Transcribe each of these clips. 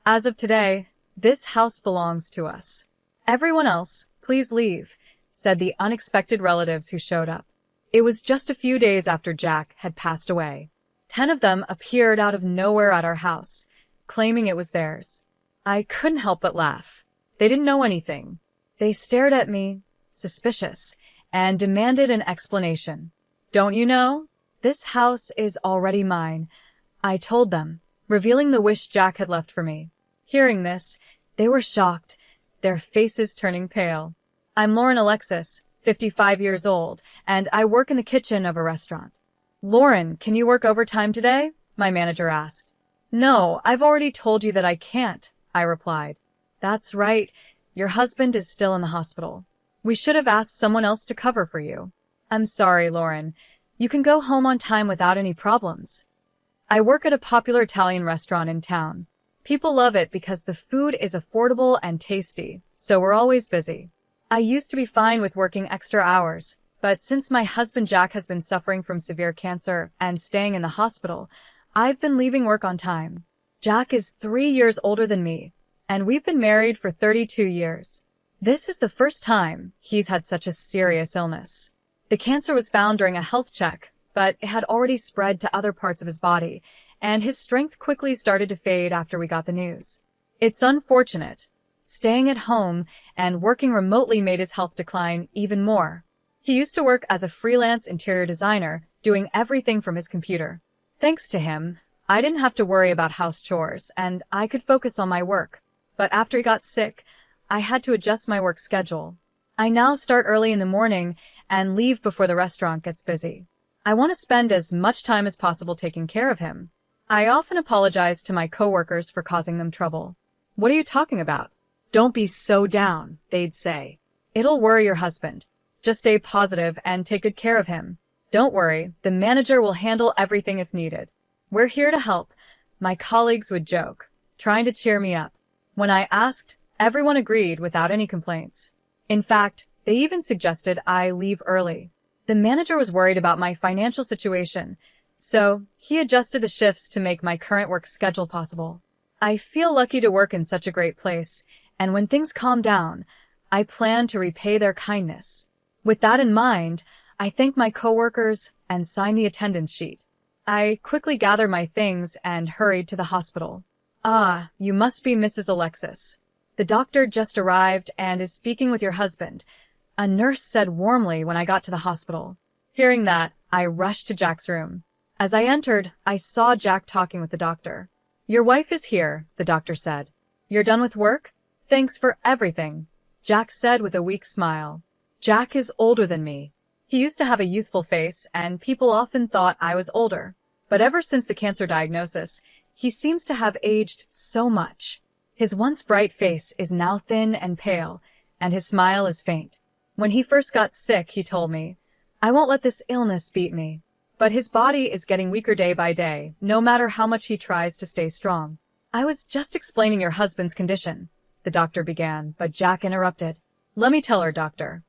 As of today, this house belongs to us. Everyone else, please leave, said the unexpected relatives who showed up. It was just a few days after Jack had passed away. 10 of them appeared out of nowhere at our house, claiming it was theirs. I couldn't help but laugh. They didn't know anything. They stared at me, suspicious, and demanded an explanation. Don't you know? This house is already mine, I told them, revealing the wish Jack had left for me. Hearing this, they were shocked, their faces turning pale. I'm Lauren Alexis, 55 years old, and I work in the kitchen of a restaurant. Lauren, can you work overtime today? My manager asked. No, I've already told you that I can't, I replied. That's right, your husband is still in the hospital. We should have asked someone else to cover for you. I'm sorry, Lauren. You can go home on time without any problems. I work at a popular Italian restaurant in town. People love it because the food is affordable and tasty, so we're always busy. I used to be fine with working extra hours, but since my husband Jack has been suffering from severe cancer and staying in the hospital, I've been leaving work on time. Jack is 3 years older than me, and we've been married for 32 years. This is the first time he's had such a serious illness. The cancer was found during a health check, but it had already spread to other parts of his body, and his strength quickly started to fade after we got the news. It's unfortunate. Staying at home and working remotely made his health decline even more. He used to work as a freelance interior designer, doing everything from his computer. Thanks to him, I didn't have to worry about house chores, and I could focus on my work. But after he got sick, I had to adjust my work schedule. I now start early in the morning and leave before the restaurant gets busy. I want to spend as much time as possible taking care of him. I often apologize to my coworkers for causing them trouble. What are you talking about? Don't be so down, they'd say. It'll worry your husband. Just stay positive and take good care of him. Don't worry, the manager will handle everything if needed. We're here to help, my colleagues would joke, trying to cheer me up. When I asked, everyone agreed without any complaints. In fact, they even suggested I leave early. The manager was worried about my financial situation, so he adjusted the shifts to make my current work schedule possible. I feel lucky to work in such a great place, and when things calm down, I plan to repay their kindness. With that in mind, I thank my coworkers and sign the attendance sheet. I quickly gathered my things and hurried to the hospital. Ah, you must be Mrs. Alexis. The doctor just arrived and is speaking with your husband, a nurse said warmly when I got to the hospital. Hearing that, I rushed to Jack's room. As I entered, I saw Jack talking with the doctor. Your wife is here, the doctor said. You're done with work? Thanks for everything, Jack said with a weak smile. Jack is older than me. He used to have a youthful face, and people often thought I was older. But ever since the cancer diagnosis, he seems to have aged so much. His once bright face is now thin and pale, and his smile is faint. When he first got sick, he told me, I won't let this illness beat me. But his body is getting weaker day by day, no matter how much he tries to stay strong. I was just explaining your husband's condition, the doctor began, but Jack interrupted. Let me tell her, doctor.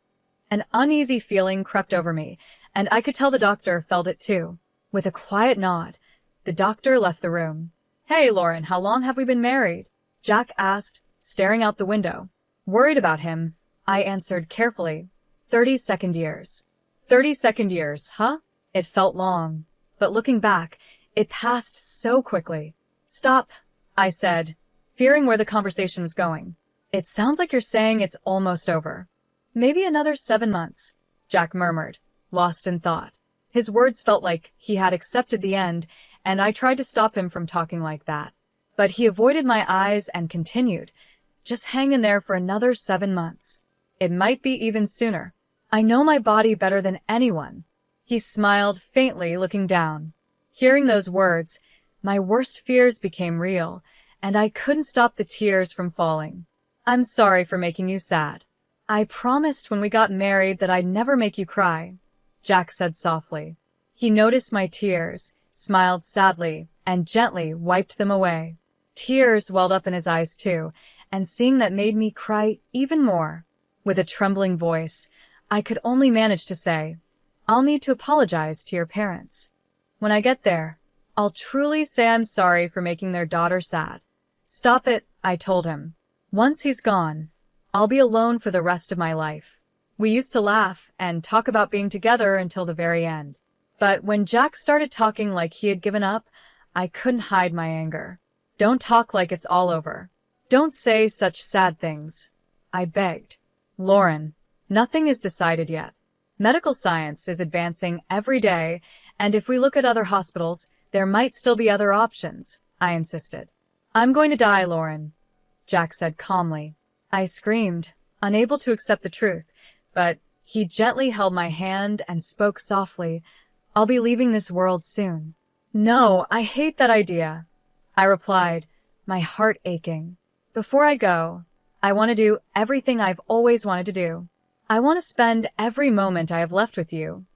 An uneasy feeling crept over me, and I could tell the doctor felt it too. With a quiet nod, the doctor left the room. Hey, Lauren, how long have we been married? Jack asked, staring out the window. Worried about him, I answered carefully. 32nd years. 32nd years, huh? It felt long. But looking back, it passed so quickly. Stop, I said, fearing where the conversation was going. It sounds like you're saying it's almost over. Maybe another 7 months, Jack murmured, lost in thought. His words felt like he had accepted the end, and I tried to stop him from talking like that. But he avoided my eyes and continued, just hang in there for another 7 months. It might be even sooner. I know my body better than anyone. He smiled faintly, looking down. Hearing those words, my worst fears became real, and I couldn't stop the tears from falling. I'm sorry for making you sad. I promised when we got married that I'd never make you cry, Jack said softly. He noticed my tears, smiled sadly, and gently wiped them away. Tears welled up in his eyes too, and seeing that made me cry even more. With a trembling voice, I could only manage to say, I'll need to apologize to your parents. When I get there, I'll truly say I'm sorry for making their daughter sad. Stop it, I told him. Once he's gone, I'll be alone for the rest of my life. We used to laugh and talk about being together until the very end. But when Jack started talking like he had given up, I couldn't hide my anger. Don't talk like it's all over. Don't say such sad things, I begged. Lauren, nothing is decided yet. Medical science is advancing every day, and if we look at other hospitals, there might still be other options, I insisted. I'm going to die, Lauren, Jack said calmly. I screamed, unable to accept the truth, but he gently held my hand and spoke softly. I'll be leaving this world soon. No, I hate that idea, I replied, my heart aching. Before I go, I want to do everything I've always wanted to do. I want to spend every moment I have left with you,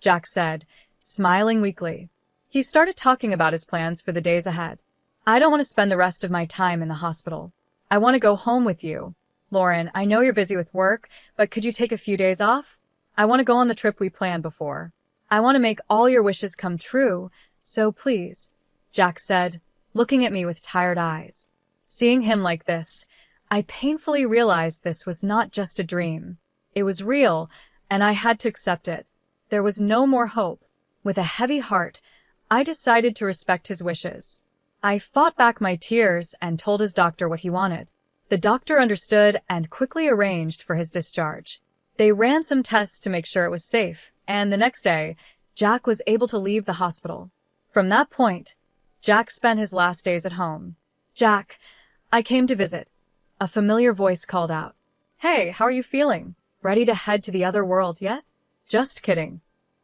Jack said, smiling weakly. He started talking about his plans for the days ahead. I don't want to spend the rest of my time in the hospital. I want to go home with you. Lauren, I know you're busy with work, but could you take a few days off? I want to go on the trip we planned before. I want to make all your wishes come true, so please, Jack said, looking at me with tired eyes. Seeing him like this, I painfully realized this was not just a dream. It was real, and I had to accept it. There was no more hope. With a heavy heart, I decided to respect his wishes. I fought back my tears and told his doctor what he wanted. The doctor understood and quickly arranged for his discharge. They ran some tests to make sure it was safe, and the next day, Jack was able to leave the hospital. From that point, Jack spent his last days at home. Jack, I came to visit. A familiar voice called out. Hey, how are you feeling? Ready to head to the other world yet? Just kidding.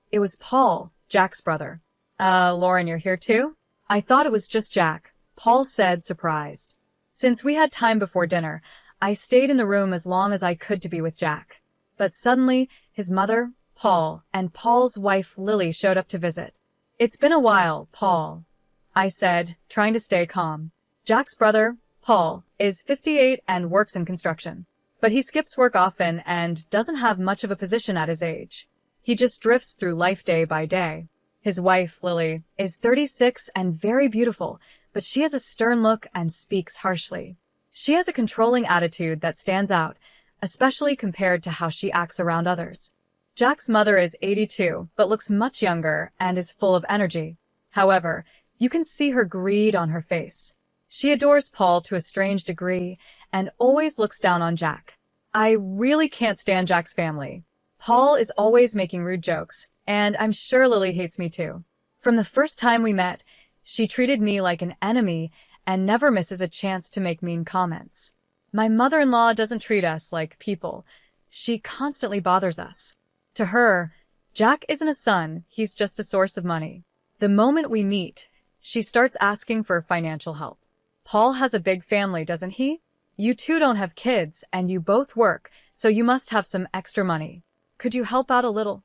It was Paul, Jack's brother. Lauren, you're here too? I thought it was just Jack, Paul said, surprised. Since we had time before dinner, I stayed in the room as long as I could to be with Jack. But suddenly, his mother, Paul, and Paul's wife, Lily, showed up to visit. It's been a while, Paul, I said, trying to stay calm. Jack's brother, Paul, is 58 and works in construction. But he skips work often and doesn't have much of a position at his age. He just drifts through life day by day. His wife, Lily, is 36 and very beautiful, but she has a stern look and speaks harshly. She has a controlling attitude that stands out, especially compared to how she acts around others. Jack's mother is 82, but looks much younger and is full of energy. However, you can see her greed on her face. She adores Paul to a strange degree and always looks down on Jack. I really can't stand Jack's family. Paul is always making rude jokes, and I'm sure Lily hates me too. From the first time we met, she treated me like an enemy and never misses a chance to make mean comments. My mother-in-law doesn't treat us like people. She constantly bothers us. To her, Jack isn't a son, he's just a source of money. The moment we meet, she starts asking for financial help. Paul has a big family, doesn't he? You two don't have kids, and you both work, so you must have some extra money. Could you help out a little?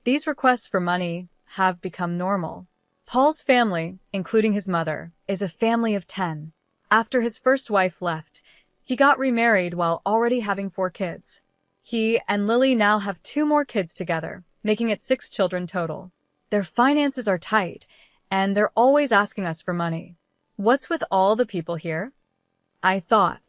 These requests for money have become normal. Paul's family, including his mother, is a family of 10. After his first wife left, he got remarried while already having 4 kids. He and Lily now have 2 more kids together, making it 6 children total. Their finances are tight, and they're always asking us for money. What's with all the people here? I thought,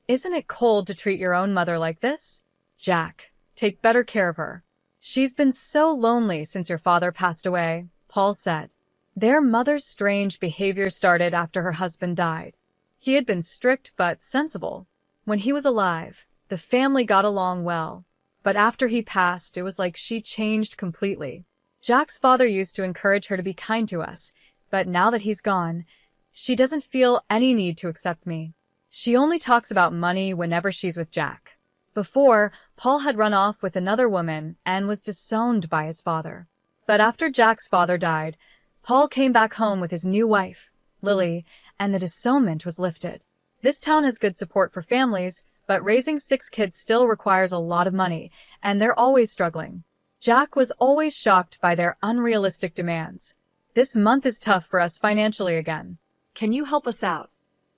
isn't it cold to treat your own mother like this? Jack, take better care of her. She's been so lonely since your father passed away, Paul said. Their mother's strange behavior started after her husband died. He had been strict but sensible. When he was alive, the family got along well. But after he passed, it was like she changed completely. Jack's father used to encourage her to be kind to us, but now that he's gone, she doesn't feel any need to accept me. She only talks about money whenever she's with Jack. Before, Paul had run off with another woman and was disowned by his father. But after Jack's father died, Paul came back home with his new wife, Lily, and the disownment was lifted. This town has good support for families, but raising 6 kids still requires a lot of money, and they're always struggling. Jack was always shocked by their unrealistic demands. This month is tough for us financially again. Can you help us out?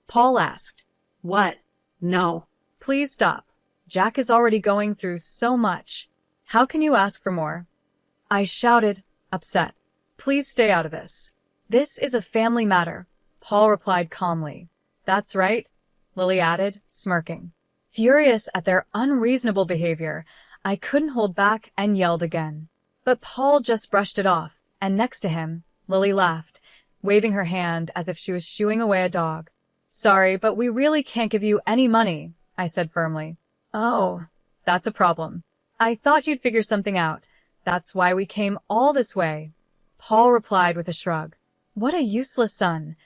Paul asked. What? No. Please stop. Jack is already going through so much. How can you ask for more? I shouted, upset. Please stay out of this. This is a family matter, Paul replied calmly. That's right, Lily added, smirking. Furious at their unreasonable behavior, I couldn't hold back and yelled again. But Paul just brushed it off, and next to him, Lily laughed, waving her hand as if she was shooing away a dog. Sorry, but we really can't give you any money, I said firmly. Oh, that's a problem. I thought you'd figure something out. That's why we came all this way. Paul replied with a shrug. What a useless son.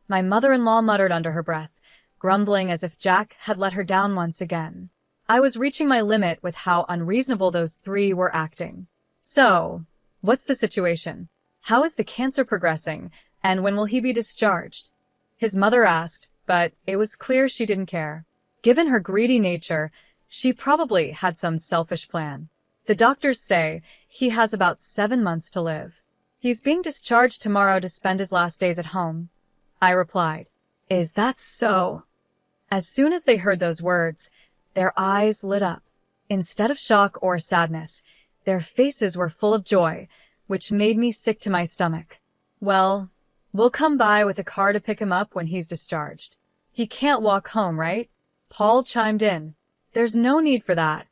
My mother-in-law muttered under her breath, grumbling as if Jack had let her down once again. I was reaching my limit with how unreasonable those three were acting. So, what's the situation? How is the cancer progressing, and when will he be discharged? His mother asked, but it was clear she didn't care. Given her greedy nature, she probably had some selfish plan. The doctors say he has about 7 months to live. He's being discharged tomorrow to spend his last days at home. I replied, Is that so? As soon as they heard those words, their eyes lit up. Instead of shock or sadness, their faces were full of joy, which made me sick to my stomach. Well, we'll come by with a car to pick him up when he's discharged. He can't walk home, right? Paul chimed in. There's no need for that.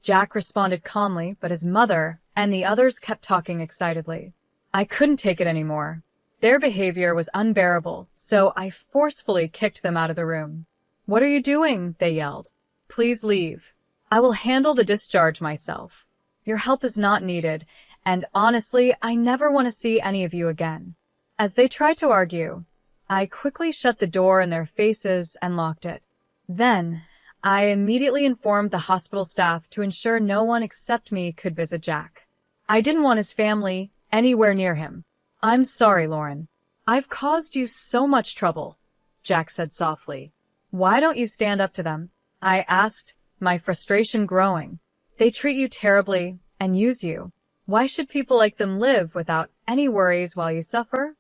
Jack responded calmly, but his mother and the others kept talking excitedly. I couldn't take it anymore. Their behavior was unbearable, so I forcefully kicked them out of the room. What are you doing? They yelled. Please leave. I will handle the discharge myself. Your help is not needed, and honestly, I never want to see any of you again. As they tried to argue, I quickly shut the door in their faces and locked it. Then, I immediately informed the hospital staff to ensure no one except me could visit Jack. I didn't want his family anywhere near him. I'm sorry, Lauren. I've caused you so much trouble, Jack said softly. Why don't you stand up to them? I asked, my frustration growing. They treat you terribly and use you. Why should people like them live without any worries while you suffer?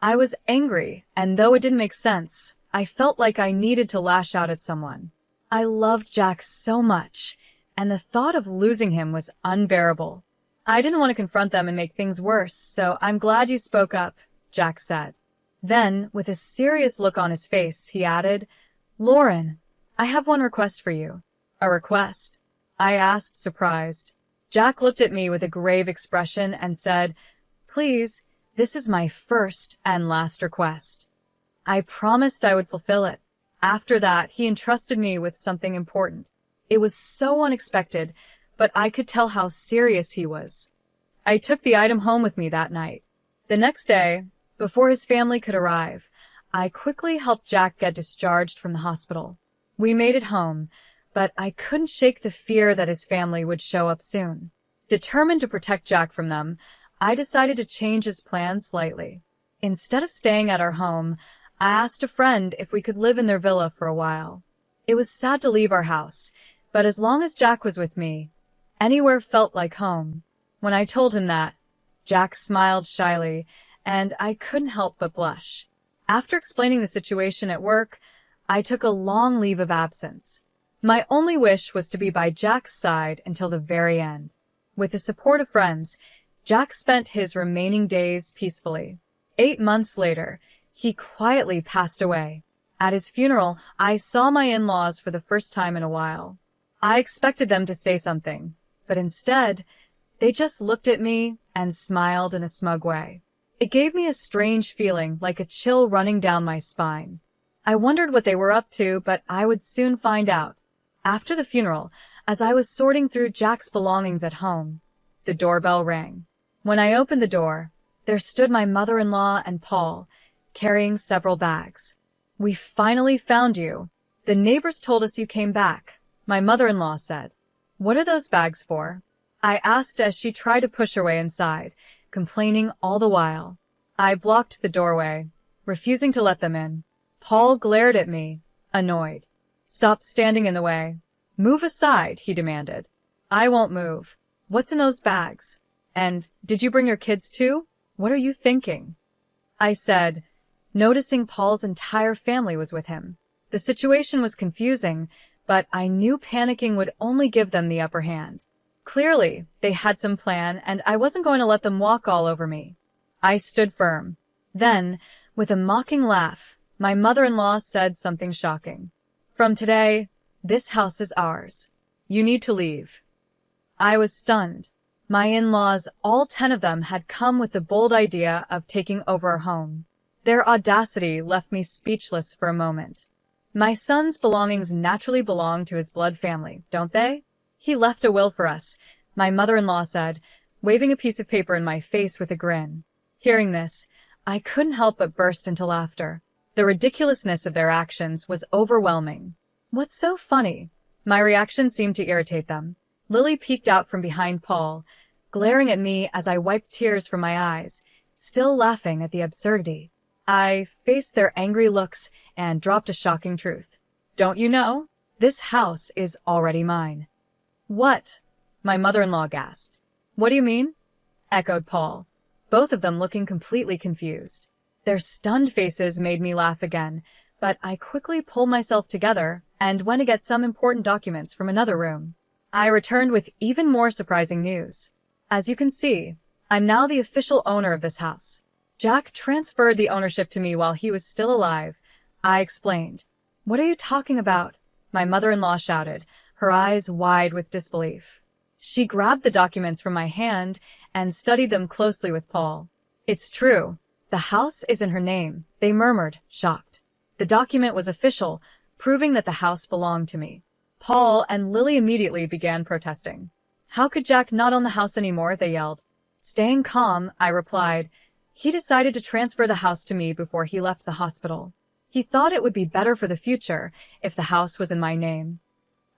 I was angry, and though it didn't make sense, I felt like I needed to lash out at someone. I loved Jack so much, and the thought of losing him was unbearable. I didn't want to confront them and make things worse, so I'm glad you spoke up, Jack said. Then, with a serious look on his face, he added, Lauren, I have one request for you. A request? I asked, surprised. Jack looked at me with a grave expression and said, Please, this is my first and last request. I promised I would fulfill it. After that, he entrusted me with something important. It was so unexpected, but I could tell how serious he was. I took the item home with me that night. The next day, before his family could arrive, I quickly helped Jack get discharged from the hospital. We made it home, but I couldn't shake the fear that his family would show up soon. Determined to protect Jack from them, I decided to change his plans slightly. Instead of staying at our home, I asked a friend if we could live in their villa for a while. It was sad to leave our house, but as long as Jack was with me, anywhere felt like home. When I told him that, Jack smiled shyly, and I couldn't help but blush. After explaining the situation at work, I took a long leave of absence. My only wish was to be by Jack's side until the very end. With the support of friends, Jack spent his remaining days peacefully. 8 months later, he quietly passed away. At his funeral, I saw my in-laws for the first time in a while. I expected them to say something, but instead, they just looked at me and smiled in a smug way. It gave me a strange feeling, like a chill running down my spine. I wondered what they were up to, but I would soon find out. After the funeral, as I was sorting through Jack's belongings at home, the doorbell rang. When I opened the door, there stood my mother-in-law and Paul, carrying several bags. We finally found you. The neighbors told us you came back, my mother-in-law said. What are those bags for? I asked as she tried to push her way inside, complaining all the while. I blocked the doorway, refusing to let them in. Paul glared at me, annoyed. Stop standing in the way. Move aside, he demanded. I won't move. What's in those bags? And did you bring your kids too? What are you thinking? I said, noticing Paul's entire family was with him. The situation was confusing, but I knew panicking would only give them the upper hand. Clearly, they had some plan, and I wasn't going to let them walk all over me. I stood firm. Then, with a mocking laugh, My mother-in-law said something shocking. From today, this house is ours. You need to leave. I was stunned. My in-laws, all 10 of them, had come with the bold idea of taking over our home. Their audacity left me speechless for a moment. My son's belongings naturally belong to his blood family, don't they? He left a will for us, my mother-in-law said, waving a piece of paper in my face with a grin. Hearing this, I couldn't help but burst into laughter. The ridiculousness of their actions was overwhelming. What's so funny? My reaction seemed to irritate them. Lily peeked out from behind Paul, glaring at me as I wiped tears from my eyes, still laughing at the absurdity. I faced their angry looks and dropped a shocking truth. Don't you know? This house is already mine. What? My mother-in-law gasped. What do you mean? Echoed Paul, both of them looking completely confused. Their stunned faces made me laugh again, but I quickly pulled myself together and went to get some important documents from another room. I returned with even more surprising news. As you can see, I'm now the official owner of this house. Jack transferred the ownership to me while he was still alive, I explained. What are you talking about? My mother-in-law shouted, her eyes wide with disbelief. She grabbed the documents from my hand and studied them closely with Paul. It's true. The house is in her name, they murmured, shocked. The document was official, proving that the house belonged to me. Paul and Lily immediately began protesting. How could Jack not own the house anymore? They yelled. Staying calm, I replied. He decided to transfer the house to me before he left the hospital. He thought it would be better for the future if the house was in my name.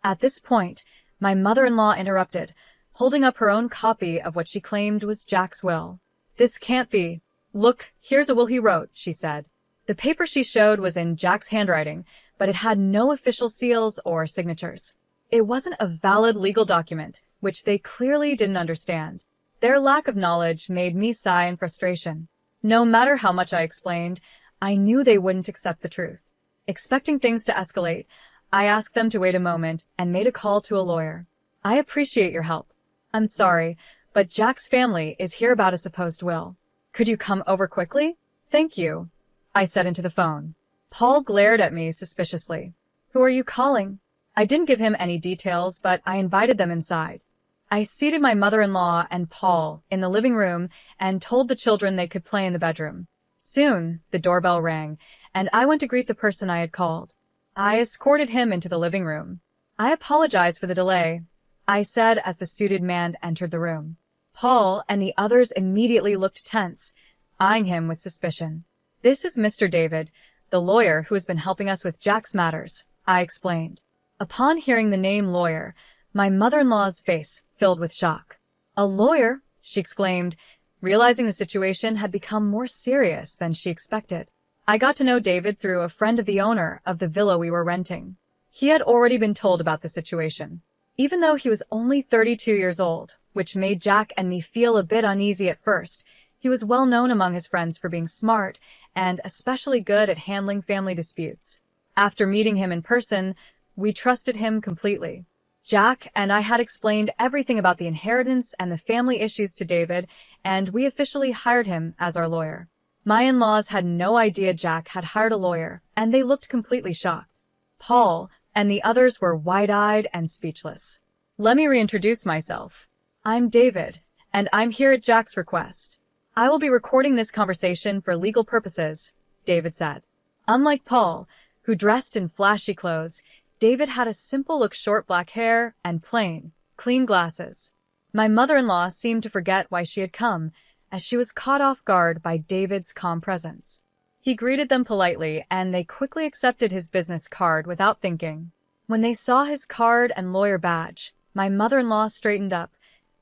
At this point, my mother-in-law interrupted, holding up her own copy of what she claimed was Jack's will. This can't be. Look, here's a will he wrote, she said. The paper she showed was in Jack's handwriting, but it had no official seals or signatures. It wasn't a valid legal document, which they clearly didn't understand. Their lack of knowledge made me sigh in frustration. No matter how much I explained, I knew they wouldn't accept the truth. Expecting things to escalate, I asked them to wait a moment and made a call to a lawyer. I appreciate your help. I'm sorry, but Jack's family is here about a supposed will. Could you come over quickly? Thank you, I said into the phone. Paul glared at me suspiciously. Who are you calling? I didn't give him any details, but I invited them inside. I seated my mother-in-law and Paul in the living room and told the children they could play in the bedroom. Soon, the doorbell rang, and I went to greet the person I had called. I escorted him into the living room. I apologize for the delay, I said as the suited man entered the room. Paul and the others immediately looked tense, eyeing him with suspicion. This is Mr. David, the lawyer who has been helping us with Jack's matters, I explained. Upon hearing the name lawyer, my mother-in-law's face filled with shock. A lawyer? She exclaimed, realizing the situation had become more serious than she expected. I got to know David through a friend of the owner of the villa we were renting. He had already been told about the situation. Even though he was only 32 years old, which made Jack and me feel a bit uneasy at first, he was well known among his friends for being smart and especially good at handling family disputes. After meeting him in person, we trusted him completely. Jack and I had explained everything about the inheritance and the family issues to David, and we officially hired him as our lawyer. My in-laws had no idea Jack had hired a lawyer, and they looked completely shocked. Paul and the others were wide-eyed and speechless. Let me reintroduce myself. I'm David, and I'm here at Jack's request. I will be recording this conversation for legal purposes, David said. Unlike Paul, who dressed in flashy clothes, David had a simple-look short black hair and plain, clean glasses. My mother-in-law seemed to forget why she had come, as she was caught off guard by David's calm presence. He greeted them politely, and they quickly accepted his business card without thinking. When they saw his card and lawyer badge, my mother-in-law straightened up,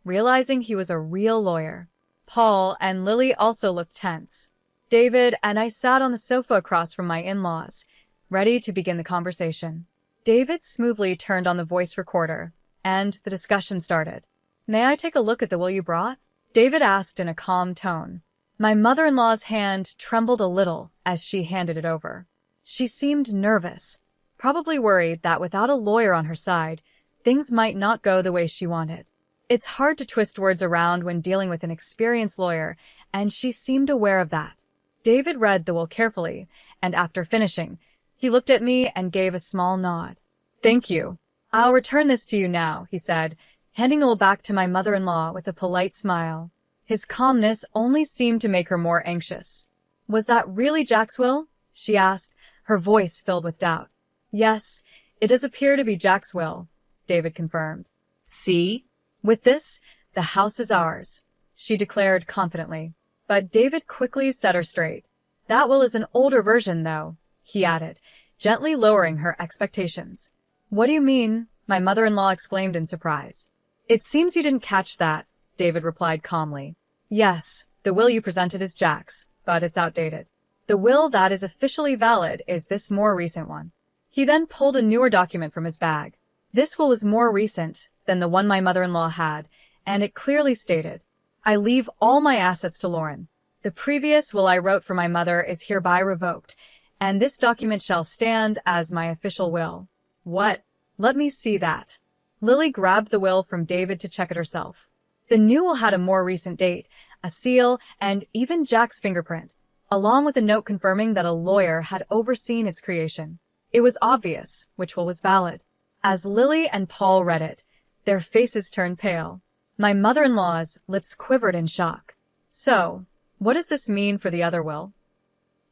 realizing he was a real lawyer. Paul and Lily also looked tense. David and I sat on the sofa across from my in-laws, ready to begin the conversation. David smoothly turned on the voice recorder, and the discussion started. May I take a look at the will you brought? David asked in a calm tone. My mother-in-law's hand trembled a little as she handed it over. She seemed nervous, probably worried that without a lawyer on her side, things might not go the way she wanted. It's hard to twist words around when dealing with an experienced lawyer, and she seemed aware of that. David read the will carefully, and after finishing, he looked at me and gave a small nod. "Thank you. I'll return this to you now," he said, handing the will back to my mother-in-law with a polite smile. His calmness only seemed to make her more anxious. "Was that really Jack's will?" she asked, her voice filled with doubt. "Yes, it does appear to be Jack's will," David confirmed. See? "With this, the house is ours," she declared confidently. But David quickly set her straight. "That will is an older version, though," he added, gently lowering her expectations. "What do you mean?" my mother-in-law exclaimed in surprise. "It seems you didn't catch that," David replied calmly. "Yes, the will you presented is Jack's, but it's outdated. The will that is officially valid is this more recent one." He then pulled a newer document from his bag. This will was more recent than the one my mother-in-law had, and it clearly stated, "I leave all my assets to Lauren. The previous will I wrote for my mother is hereby revoked, and this document shall stand as my official will." "What? Let me see that." Lily grabbed the will from David to check it herself. The new will had a more recent date, a seal, and even Jack's fingerprint, along with a note confirming that a lawyer had overseen its creation. It was obvious which will was valid. As Lily and Paul read it, their faces turned pale. My mother-in-law's lips quivered in shock. "So, what does this mean for the other will?"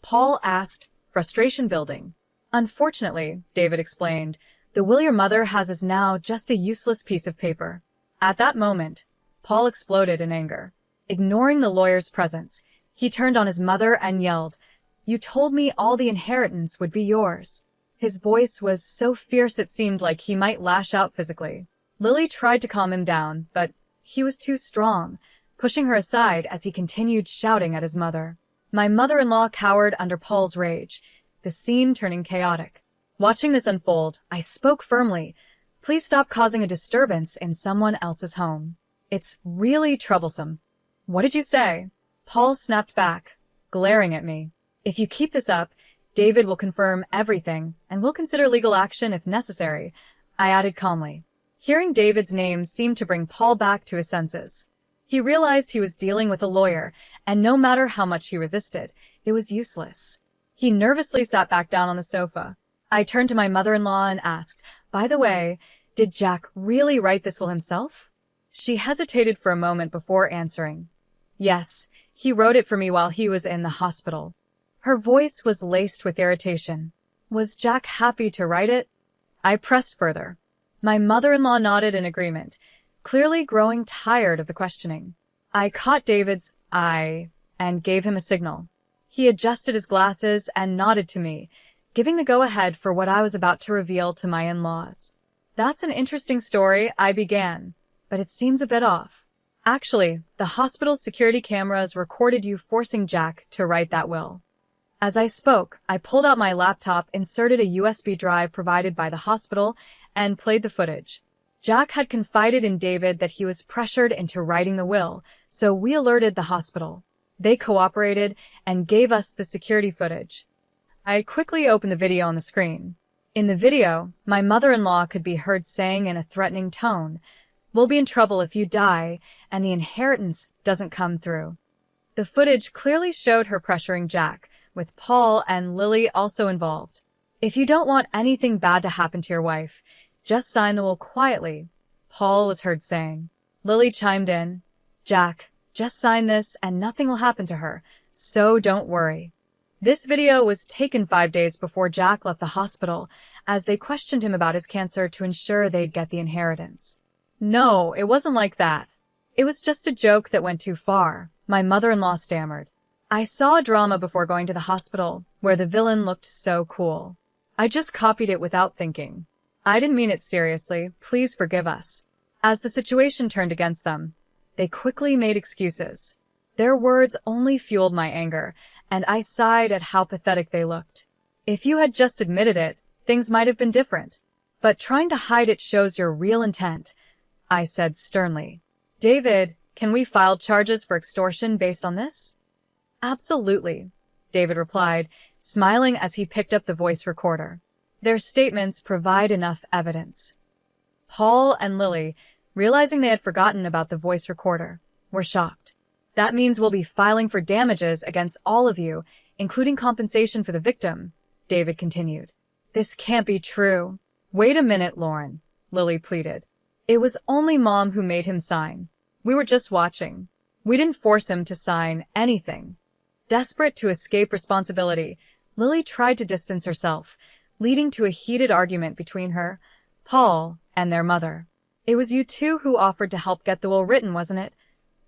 Paul asked, frustration building. "Unfortunately," David explained, "the will your mother has is now just a useless piece of paper." At that moment, Paul exploded in anger. Ignoring the lawyer's presence, he turned on his mother and yelled, "You told me all the inheritance would be yours." His voice was so fierce it seemed like he might lash out physically. Lily tried to calm him down, but he was too strong, pushing her aside as he continued shouting at his mother. My mother-in-law cowered under Paul's rage, the scene turning chaotic. Watching this unfold, I spoke firmly, "Please stop causing a disturbance in someone else's home. It's really troublesome." "What did you say?" Paul snapped back, glaring at me. "If you keep this up, David will confirm everything, and we'll consider legal action if necessary," I added calmly. Hearing David's name seemed to bring Paul back to his senses. He realized he was dealing with a lawyer, and no matter how much he resisted, it was useless. He nervously sat back down on the sofa. I turned to my mother-in-law and asked, "By the way, did Jack really write this will himself?" She hesitated for a moment before answering. "Yes, he wrote it for me while he was in the hospital." Her voice was laced with irritation. "Was Jack happy to write it?" I pressed further. My mother-in-law nodded in agreement, clearly growing tired of the questioning. I caught David's eye and gave him a signal. He adjusted his glasses and nodded to me, giving the go-ahead for what I was about to reveal to my in-laws. "That's an interesting story," I began, "but it seems a bit off. Actually, the hospital's security cameras recorded you forcing Jack to write that will." As I spoke, I pulled out my laptop, inserted a USB drive provided by the hospital, and played the footage. Jack had confided in David that he was pressured into writing the will, so we alerted the hospital. They cooperated and gave us the security footage. I quickly opened the video on the screen. In the video, my mother-in-law could be heard saying in a threatening tone, "We'll be in trouble if you die and the inheritance doesn't come through." The footage clearly showed her pressuring Jack, with Paul and Lily also involved. "If you don't want anything bad to happen to your wife, just sign the will quietly," Paul was heard saying. Lily chimed in, "Jack, just sign this and nothing will happen to her, so don't worry." This video was taken 5 days before Jack left the hospital, as they questioned him about his cancer to ensure they'd get the inheritance. "No, it wasn't like that. It was just a joke that went too far," my mother-in-law stammered. "I saw a drama before going to the hospital where the villain looked so cool. I just copied it without thinking. I didn't mean it seriously. Please forgive us." As the situation turned against them, they quickly made excuses. Their words only fueled my anger, and I sighed at how pathetic they looked. If you had just admitted it, things might have been different. But trying to hide it shows your real intent, I said sternly. "David, can we file charges for extortion based on this?" "Absolutely," David replied, smiling as he picked up the voice recorder. "Their statements provide enough evidence." Paul and Lily, realizing they had forgotten about the voice recorder, were shocked. "That means we'll be filing for damages against all of you including compensation for the victim, David continued. This can't be true. Wait a minute, Lauren, Lily pleaded. It was only Mom who made him sign. We were just watching. We didn't force him to sign anything. Desperate to escape responsibility, Lily tried to distance herself, leading to a heated argument between her, Paul, and their mother. It was you two who offered to help get the will written, wasn't it?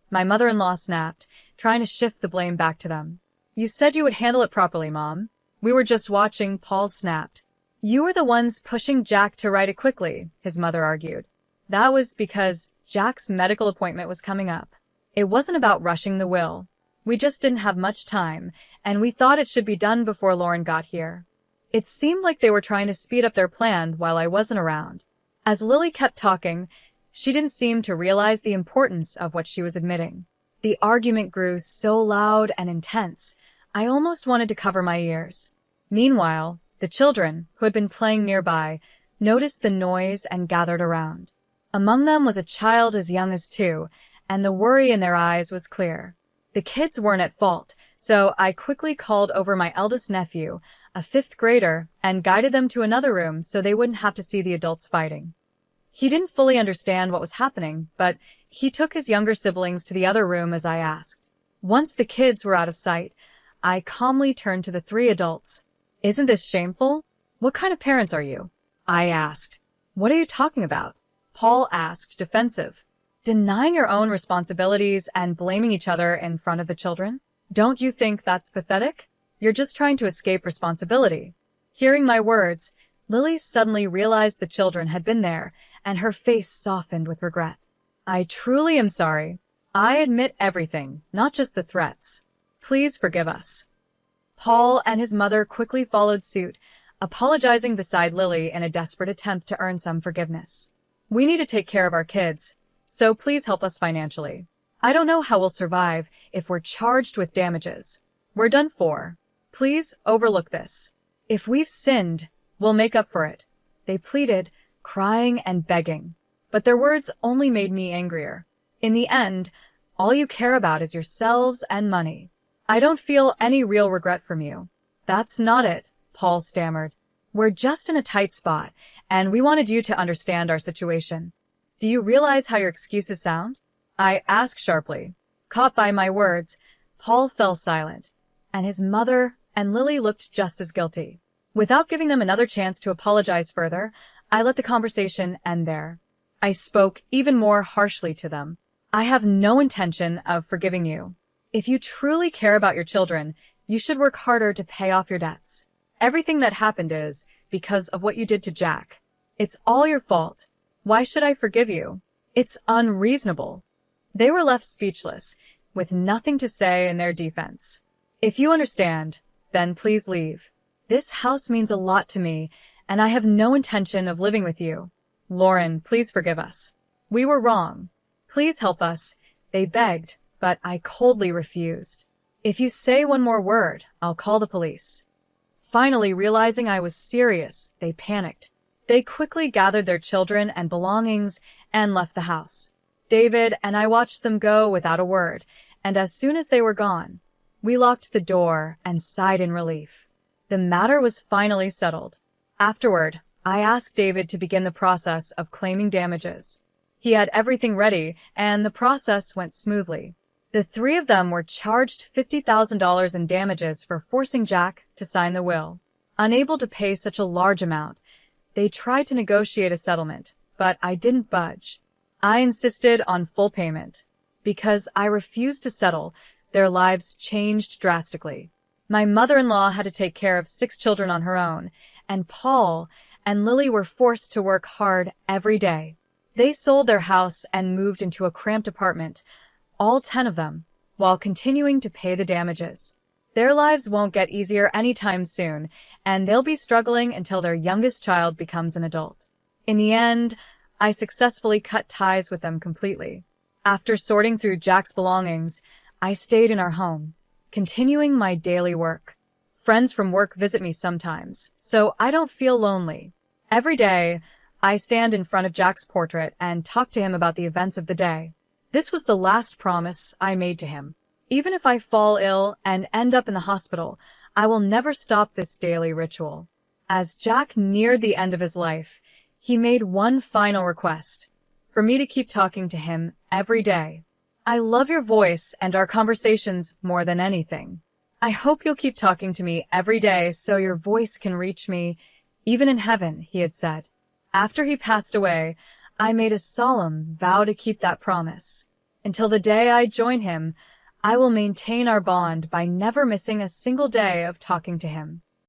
My mother-in-law snapped, trying to shift the blame back to them. You said you would handle it properly, Mom. We were just watching, Paul snapped. You were the ones pushing Jack to write it quickly, his mother argued. That was because Jack's medical appointment was coming up. It wasn't about rushing the will. We just didn't have much time, and we thought it should be done before Lauren got here. It seemed like they were trying to speed up their plan while I wasn't around. As Lily kept talking, she didn't seem to realize the importance of what she was admitting. The argument grew so loud and intense, I almost wanted to cover my ears. Meanwhile, the children, who had been playing nearby, noticed the noise and gathered around. Among them was a child as young as 2, and the worry in their eyes was clear. The kids weren't at fault, so I quickly called over my eldest nephew, a 5th grader, and guided them to another room so they wouldn't have to see the adults fighting. He didn't fully understand what was happening, but he took his younger siblings to the other room as I asked. Once the kids were out of sight, I calmly turned to the 3 adults. Isn't this shameful? What kind of parents are you? I asked. What are you talking about? Paul asked, defensive. Denying your own responsibilities and blaming each other in front of the children? Don't you think that's pathetic? You're just trying to escape responsibility. Hearing my words, Lily suddenly realized the children had been there, and her face softened with regret. I truly am sorry. I admit everything, not just the threats. Please forgive us. Paul and his mother quickly followed suit, apologizing beside Lily in a desperate attempt to earn some forgiveness. We need to take care of our kids, so please help us financially. I don't know how we'll survive if we're charged with damages. We're done for. Please overlook this. If we've sinned, we'll make up for it. They pleaded, crying and begging. But their words only made me angrier. In the end, all you care about is yourselves and money. I don't feel any real regret from you. That's not it, Paul stammered. We're just in a tight spot, and we wanted you to understand our situation. Do you realize how your excuses sound? I asked sharply. Caught by my words, Paul fell silent, and his mother and Lily looked just as guilty. Without giving them another chance to apologize further, I let the conversation end there. I spoke even more harshly to them. I have no intention of forgiving you. If you truly care about your children, you should work harder to pay off your debts. Everything that happened is because of what you did to Jack. It's all your fault. Why should I forgive you? It's unreasonable. They were left speechless, with nothing to say in their defense. If you understand, then please leave. This house means a lot to me, and I have no intention of living with you. Lauren, please forgive us. We were wrong. Please help us, they begged, but I coldly refused. If you say one more word, I'll call the police. Finally, realizing I was serious, they panicked. They quickly gathered their children and belongings and left the house. David and I watched them go without a word, and as soon as they were gone, we locked the door and sighed in relief. The matter was finally settled. Afterward, I asked David to begin the process of claiming damages. He had everything ready, and the process went smoothly. The 3 of them were charged $50,000 in damages for forcing Jack to sign the will. Unable to pay such a large amount, they tried to negotiate a settlement, but I didn't budge. I insisted on full payment. Because I refused to settle, their lives changed drastically. My mother-in-law had to take care of 6 children on her own, and Paul and Lily were forced to work hard every day. They sold their house and moved into a cramped apartment, all 10 of them, while continuing to pay the damages. Their lives won't get easier anytime soon, and they'll be struggling until their youngest child becomes an adult. In the end, I successfully cut ties with them completely. After sorting through Jack's belongings, I stayed in our home, continuing my daily work. Friends from work visit me sometimes, so I don't feel lonely. Every day, I stand in front of Jack's portrait and talk to him about the events of the day. This was the last promise I made to him. Even if I fall ill and end up in the hospital, I will never stop this daily ritual. As Jack neared the end of his life, he made one final request, for me to keep talking to him every day. I love your voice and our conversations more than anything. I hope you'll keep talking to me every day so your voice can reach me, even in heaven, he had said. After he passed away, I made a solemn vow to keep that promise. Until the day I join him, I will maintain our bond by never missing a single day of talking to him.